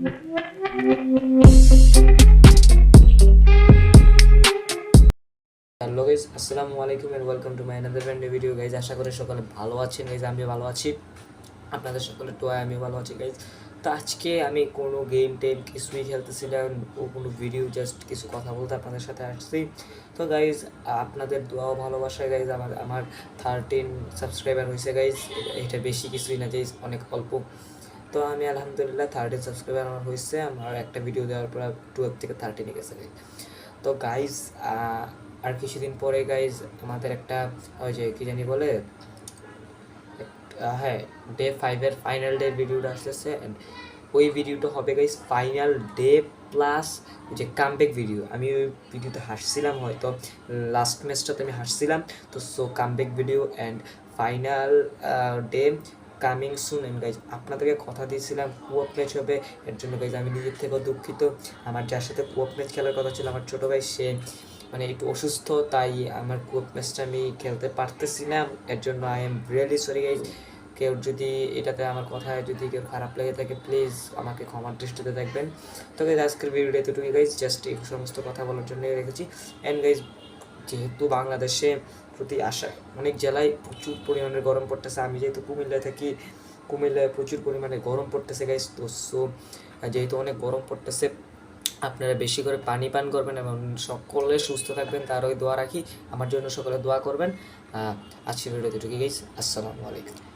Hello guys, আসসালামু আলাইকুম and welcome to my another brand new video guys. আশা করি সকলে ভালো আছেন গাইজ, আমি ভালো আছি, আপনাদের সকলের দোয়ায় আমি ভালো আছি গাইজ। তো আজকে আমি কোনো গেম টেম কিছুই খেলতেছি না, ও কোনো ভিডিও জাস্ট কিছু কথা বলতে আপনাদের সাথে আসছি। তো গাইজ, আপনাদের দোয়া ও ভালোবাসায় গাইজ আমার আমার 13 সাবস্ক্রাইবার হয়েছে গাইজ। এটা বেশি কিছুই না গাইজ, অনেক অল্প। তো আমি আলহামদুলিল্লাহ 13 সাবস্ক্রাইবার আমার হয়েছে। আমার একটা ভিডিও দেওয়ার পর 12 থেকে 13 গেছে গাইজ। তো গাইজ, আর কিছুদিন পরে গাইজ আমাদের একটা ওই যে কী জানি বলে, হ্যাঁ, ডে 5-এর ফাইনাল ডে ভিডিওটা আসতেছে। অ্যান্ড ওই ভিডিওটা হবে গাইজ ফাইনাল ডে প্লাস যে কামব্যাক ভিডিও। আমি ওই ভিডিওতে হাসছিলাম, হয়তো লাস্ট ম্যাচটাতে আমি হাসছিলাম। তো so comeback video and final day coming soon. আমি গাইজ আপনাদেরকে কথা দিয়েছিলাম কোঅপ ম্যাচ হবে, এর জন্য গাইজ আমি নিজের থেকেও দুঃখিত। আমার যার সাথে কোঅপ ম্যাচ খেলার কথা ছিল, আমার ছোটো ভাই, সে মানে একটু অসুস্থ, তাই আমার কোঅপ ম্যাচটা আমি খেলতে পারতেছি না। এর জন্য I am really sorry guys. কেউ যদি এটাতে আমার কথায় যদি কেউ খারাপ লেগে থাকে, প্লিজ আমাকে ক্ষমার দৃষ্টিতে দেখবেন। তো গাইজ আজকের ভিডিওটা এতটুকুই গাইজ, জাস্ট এই সমস্ত কথা বলার জন্য রেখেছি। অ্যান্ড গাইজ, যেহেতু বাংলাদেশে প্রতি অনেক জেলায় প্রচুর পরিমাণে গরম পড়তেছে, আমি যেহেতু কুমিল্লায় থাকি, কুমিল্লায় প্রচুর পরিমাণে গরম পড়তেছে গাইজ। তো সো যেহেতু অনেক গরম পড়তেছে, আপনারা বেশি করে পানি পান করবেন এবং সকলে সুস্থ থাকবেন, তার ওই দোয়া রাখি। আমার জন্য সকলে দোয়া করবেন। আজকের ভিডিও এতটুকুই গাইজ, আসসালামু আলাইকুম।